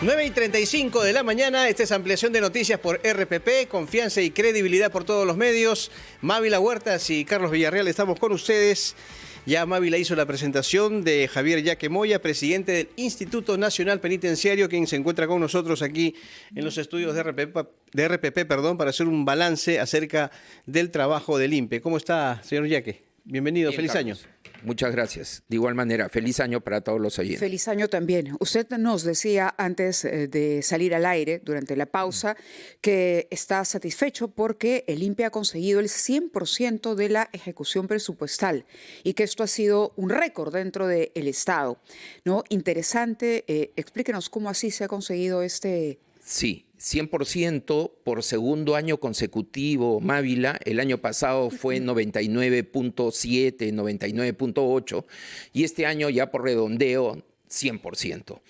9:35 de la mañana, esta es ampliación de noticias por RPP, confianza y credibilidad por todos los medios. Mávila Huertas y Carlos Villarreal estamos con ustedes. Ya Mávila hizo la presentación de Javier Yaque Moya, presidente del Instituto Nacional Penitenciario, quien se encuentra con nosotros aquí en los estudios de RPP, para hacer un balance acerca del trabajo del INPE. ¿Cómo está, señor Yaque? Bienvenido, Bien, feliz Carlos. año. Muchas gracias. De igual manera, feliz año para todos los oyentes. Feliz año también. Usted nos decía antes de salir al aire, durante la pausa, que está satisfecho porque el INPE ha conseguido el 100% de la ejecución presupuestal y que esto ha sido un récord dentro del Estado, ¿no? Interesante. Explíquenos cómo así se ha conseguido este... Sí, 100% por segundo año consecutivo, Mávila. El año pasado fue 99.7, 99.8 y este año ya por redondeo 100%.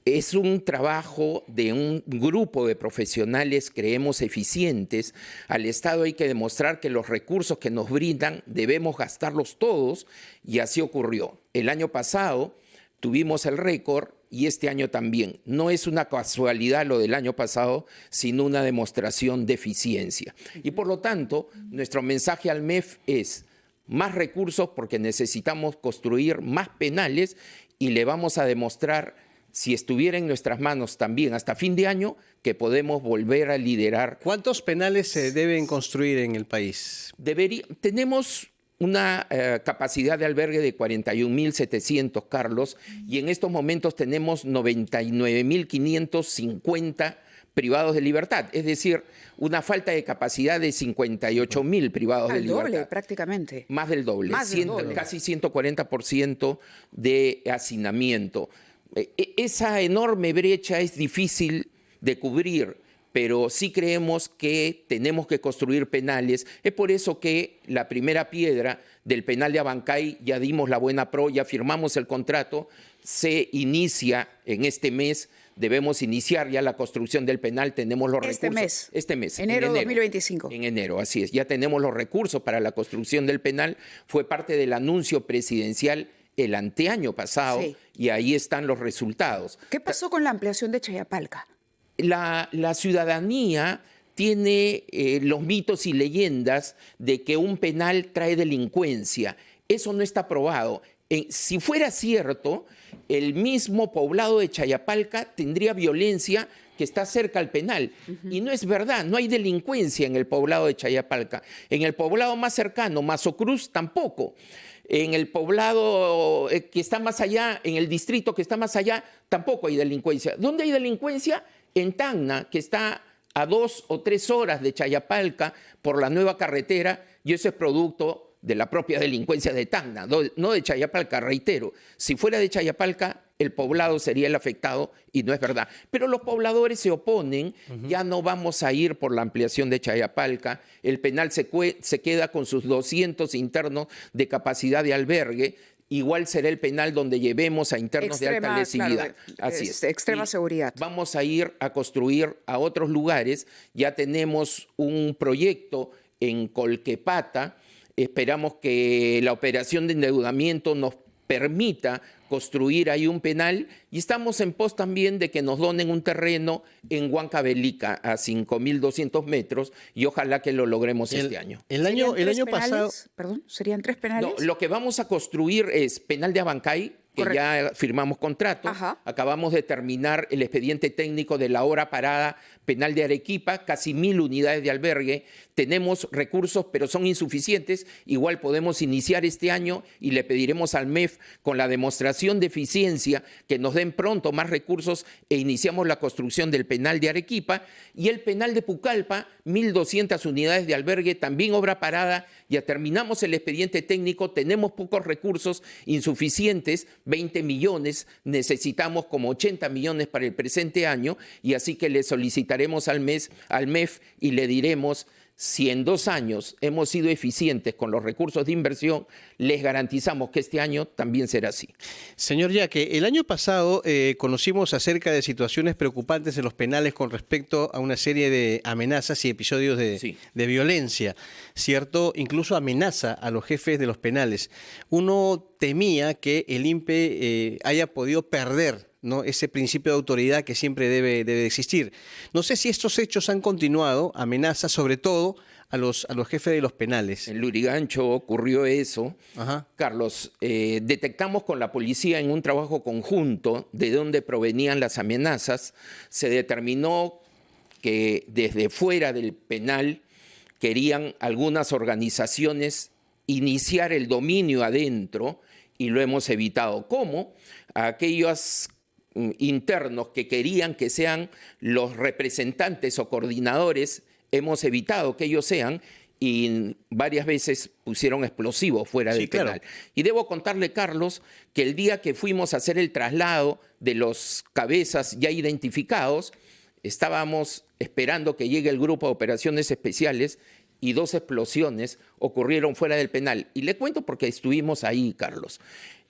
Es un trabajo de un grupo de profesionales, creemos, eficientes. Al Estado hay que demostrar que los recursos que nos brindan debemos gastarlos todos y así ocurrió. El año pasado tuvimos el récord y este año también. No es una casualidad lo del año pasado, sino una demostración de eficiencia. Y por lo tanto, nuestro mensaje al MEF es más recursos porque necesitamos construir más penales y le vamos a demostrar, si estuviera en nuestras manos también hasta fin de año, que podemos volver a liderar. ¿Cuántos penales se deben construir en el país? Tenemos una capacidad de albergue de 41.700, Carlos, y en estos momentos tenemos 99.550 privados de libertad, es decir, una falta de capacidad de 58.000 privados de libertad. Al doble, prácticamente. Más del doble, Más del doble. Casi 140% de hacinamiento. Esa enorme brecha es difícil de cubrir, pero sí creemos que tenemos que construir penales. Es por eso que la primera piedra del penal de Abancay, ya dimos la buena pro, ya firmamos el contrato, se inicia en este mes, debemos iniciar ya la construcción del penal, tenemos los recursos. Este mes. Enero 2025. En enero, así es. Ya tenemos los recursos para la construcción del penal. Fue parte del anuncio presidencial el anteaño pasado, sí, y ahí están los resultados. ¿Qué pasó con la ampliación de Chayapalca? La ciudadanía tiene los mitos y leyendas de que un penal trae delincuencia. Eso no está probado. Si fuera cierto, el mismo poblado de Chayapalca tendría violencia que está cerca al penal. Y no es verdad, no hay delincuencia en el poblado de Chayapalca. En el poblado más cercano, Mazocruz, tampoco. En el poblado que está más allá, en el distrito que está más allá, tampoco hay delincuencia. ¿Dónde hay delincuencia? En Tacna, que está a 2 o 3 horas de Chayapalca por la nueva carretera, y eso es producto de la propia delincuencia de Tacna, no de Chayapalca, reitero. Si fuera de Chayapalca, el poblado sería el afectado y no es verdad. Pero los pobladores se oponen, ya no vamos a ir por la ampliación de Chayapalca, el penal se queda con sus 200 internos de capacidad de albergue. Igual será el penal donde llevemos a internos de alta lesividad. Claro, así es. Extrema seguridad. Vamos a ir a construir a otros lugares. Ya tenemos un proyecto en Colquepata. Esperamos que la operación de endeudamiento nos permita construir ahí un penal y estamos en pos también de que nos donen un terreno en Huancavelica a 5.200 metros y ojalá que lo logremos este año. El año pasado... Perdón, ¿serían 3 penales? No, lo que vamos a construir es penal de Abancay, que correcto, ya firmamos contrato. Ajá. Acabamos de terminar el expediente técnico de la hora parada penal de Arequipa, casi 1.000 unidades de albergue. Tenemos recursos, pero son insuficientes. Igual podemos iniciar este año y le pediremos al MEF con la demostración de eficiencia que nos den pronto más recursos e iniciamos la construcción del penal de Arequipa. Y el penal de Pucallpa, 1.200 unidades de albergue, también obra parada. Ya terminamos el expediente técnico, tenemos pocos recursos, insuficientes, 20 millones, necesitamos como 80 millones para el presente año y así que le solicitaremos al MEF y le diremos: si en 2 años hemos sido eficientes con los recursos de inversión, les garantizamos que este año también será así. Señor Yaque, el año pasado conocimos acerca de situaciones preocupantes en los penales con respecto a una serie de amenazas y episodios de violencia, ¿cierto? Incluso amenaza a los jefes de los penales. Uno temía que el INPE haya podido perder, ¿no? Ese principio de autoridad que siempre debe existir. No sé si estos hechos han continuado, amenazas sobre todo a los jefes de los penales. En Lurigancho ocurrió eso. Ajá. Carlos, detectamos con la policía en un trabajo conjunto de dónde provenían las amenazas. Se determinó que desde fuera del penal querían algunas organizaciones iniciar el dominio adentro y lo hemos evitado. ¿Cómo? A aquellos internos que querían que sean los representantes o coordinadores, hemos evitado que ellos sean y varias veces pusieron explosivos fuera del penal. Claro. Y debo contarle, Carlos, que el día que fuimos a hacer el traslado de los cabezas ya identificados, estábamos esperando que llegue el grupo de operaciones especiales y 2 explosiones ocurrieron fuera del penal. Y le cuento porque estuvimos ahí, Carlos.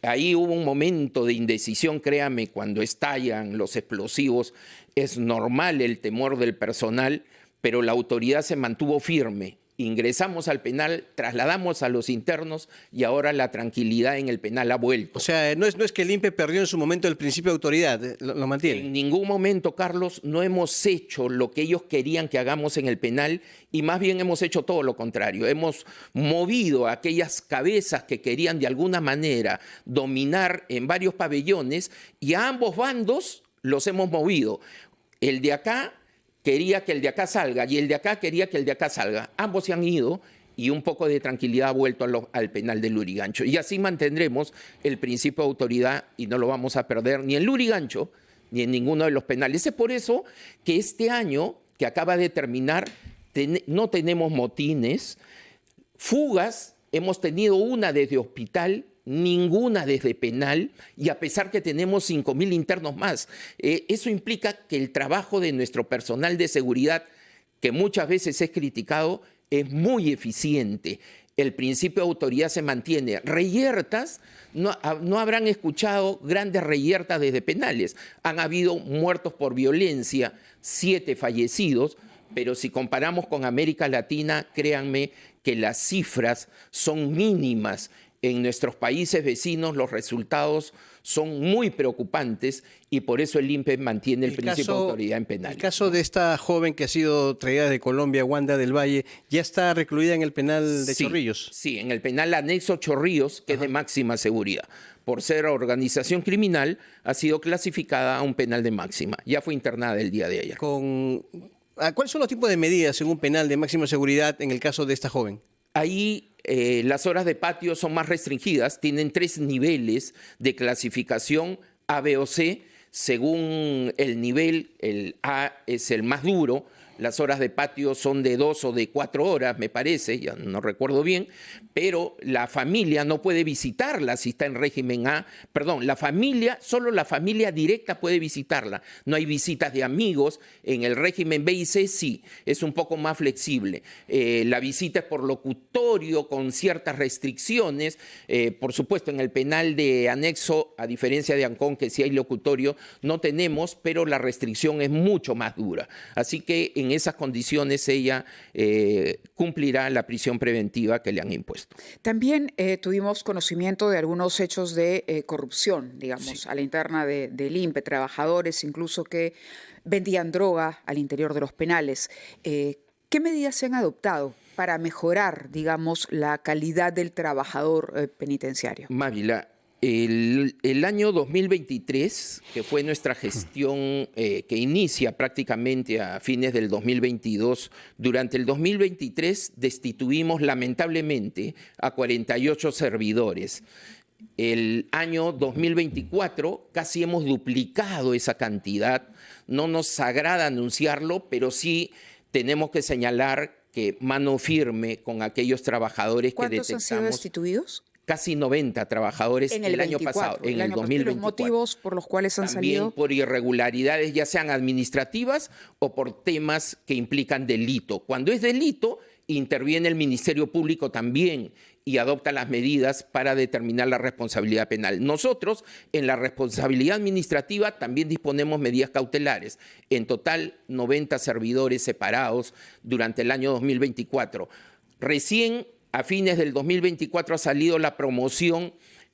Ahí hubo un momento de indecisión, créame, cuando estallan los explosivos. Es normal el temor del personal, pero la autoridad se mantuvo firme. Ingresamos al penal, trasladamos a los internos y ahora la tranquilidad en el penal ha vuelto. O sea, no es que el INPE perdió en su momento el principio de autoridad, lo mantiene. En ningún momento, Carlos, no hemos hecho lo que ellos querían que hagamos en el penal y más bien hemos hecho todo lo contrario. Hemos movido a aquellas cabezas que querían de alguna manera dominar en varios pabellones y a ambos bandos los hemos movido. El de acá quería que el de acá salga y el de acá quería que el de acá salga. Ambos se han ido y un poco de tranquilidad ha vuelto al penal de Lurigancho. Y así mantendremos el principio de autoridad y no lo vamos a perder ni en Lurigancho ni en ninguno de los penales. Es por eso que este año que acaba de terminar no tenemos motines, fugas, hemos tenido una desde hospital, ninguna desde penal, y a pesar que tenemos 5.000 internos más. Eso implica que el trabajo de nuestro personal de seguridad, que muchas veces es criticado, es muy eficiente. El principio de autoridad se mantiene. Reyertas, no habrán escuchado grandes reyertas desde penales. Han habido muertos por violencia, 7 fallecidos, pero si comparamos con América Latina, créanme que las cifras son mínimas. En nuestros países vecinos los resultados son muy preocupantes y por eso el INPE mantiene el principio de autoridad en penales. El caso de esta joven que ha sido traída de Colombia, Wanda del Valle, ¿ya está recluida en el penal de Chorrillos? Sí, en el penal anexo Chorrillos, que es de máxima seguridad. Por ser organización criminal, ha sido clasificada a un penal de máxima. Ya fue internada el día de ayer. ¿Cuáles son los tipos de medidas en un penal de máxima seguridad en el caso de esta joven? Ahí las horas de patio son más restringidas, tienen 3 niveles de clasificación A, B o C. Según el nivel, el A es el más duro, las horas de patio son de 2 o de 4 horas, me parece, ya no recuerdo bien, pero la familia no puede visitarla si está en régimen A. Perdón, solo la familia directa puede visitarla. No hay visitas de amigos. En el régimen B y C sí, es un poco más flexible. La visita es por locutorio con ciertas restricciones. Por supuesto, en el penal de anexo, a diferencia de Ancón, que sí hay locutorio, no tenemos, pero la restricción es mucho más dura. Así que en esas condiciones ella cumplirá la prisión preventiva que le han impuesto. También tuvimos conocimiento de algunos hechos de corrupción, digamos, a la interna del INPE, trabajadores incluso que vendían droga al interior de los penales. ¿Qué medidas se han adoptado para mejorar, digamos, la calidad del trabajador penitenciario? Mávila, el año 2023, que fue nuestra gestión que inicia prácticamente a fines del 2022, durante el 2023 destituimos lamentablemente a 48 servidores. El año 2024 casi hemos duplicado esa cantidad. No nos agrada anunciarlo, pero sí tenemos que señalar que mano firme con aquellos trabajadores que detectamos. ¿Cuántos han sido destituidos? Casi 90 trabajadores en el año pasado, en el 2024. ¿Los motivos por los cuales han salido? También por irregularidades, ya sean administrativas o por temas que implican delito. Cuando es delito, interviene el Ministerio Público también y adopta las medidas para determinar la responsabilidad penal. Nosotros, en la responsabilidad administrativa, también disponemos medidas cautelares. En total, 90 servidores separados durante el año 2024. Recién, a fines del 2024, ha salido la promoción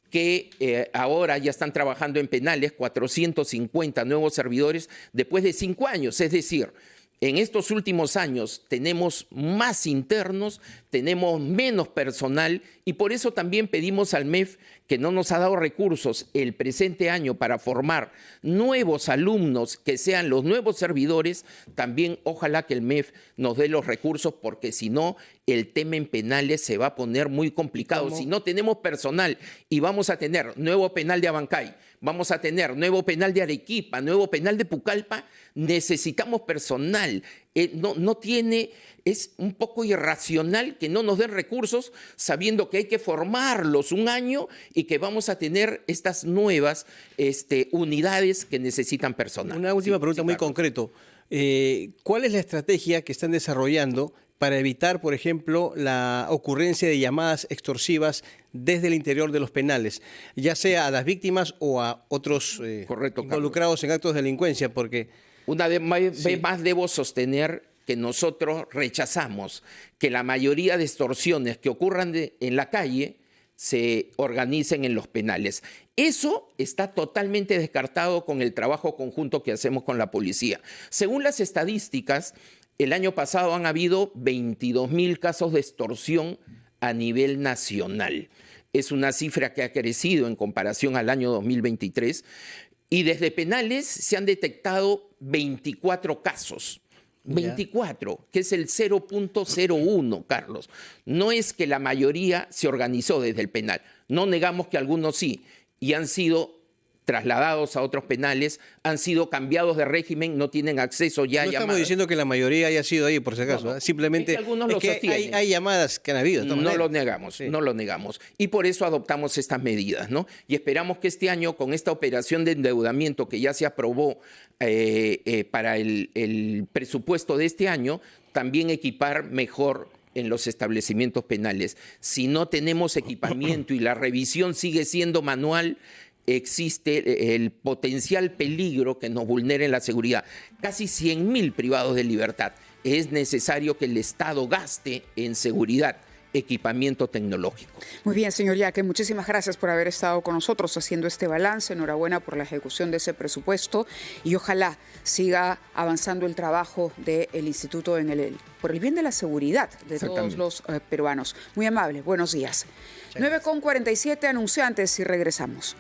que ahora ya están trabajando en penales 450 nuevos servidores después de 5 años. Es decir, en estos últimos años tenemos más internos, tenemos menos personal y por eso también pedimos al MEF, que no nos ha dado recursos el presente año para formar nuevos alumnos que sean los nuevos servidores, también ojalá que el MEF nos dé los recursos, porque si no, el tema en penales se va a poner muy complicado. ¿Cómo? Si no tenemos personal y vamos a tener nuevo penal de Abancay, vamos a tener nuevo penal de Arequipa, nuevo penal de Pucallpa, necesitamos personal. Es un poco irracional que no nos den recursos sabiendo que hay que formarlos un año y que vamos a tener estas nuevas unidades que necesitan personal. Una última pregunta muy Carlos. concreto. ¿Cuál es la estrategia que están desarrollando para evitar, por ejemplo, la ocurrencia de llamadas extorsivas desde el interior de los penales, ya sea a las víctimas o a otros Correcto, involucrados en actos de delincuencia? Porque Una vez más debo sostener que nosotros rechazamos que la mayoría de extorsiones que ocurran en la calle se organicen en los penales. Eso está totalmente descartado con el trabajo conjunto que hacemos con la policía. Según las estadísticas, el año pasado han habido 22.000 casos de extorsión a nivel nacional. Es una cifra que ha crecido en comparación al año 2023. Y desde penales se han detectado 24 casos. 24, que es el 0.01, Carlos. No es que la mayoría se organizó desde el penal. No negamos que algunos sí, y han sido trasladados a otros penales, han sido cambiados de régimen, no tienen acceso ya a no llamadas. estamos diciendo que la mayoría haya sido ahí, por si acaso. No, Simplemente es que algunos lo que sostienen. hay llamadas que han habido. de todas No maneras. lo negamos, Sí. no lo negamos. Y por eso adoptamos estas medidas, ¿no? Y esperamos que este año, con esta operación de endeudamiento que ya se aprobó para el presupuesto de este año, también equipar mejor en los establecimientos penales. Si no tenemos equipamiento y la revisión sigue siendo manual, existe el potencial peligro que nos vulnere la seguridad. Casi 100.000 privados de libertad. Es necesario que el Estado gaste en seguridad, equipamiento tecnológico. Muy bien, señor Yaque, muchísimas gracias por haber estado con nosotros haciendo este balance. Enhorabuena por la ejecución de ese presupuesto y ojalá siga avanzando el trabajo del Instituto por el bien de la seguridad de todos los peruanos. Muy amable, buenos días. 9:47, anunciantes, y regresamos.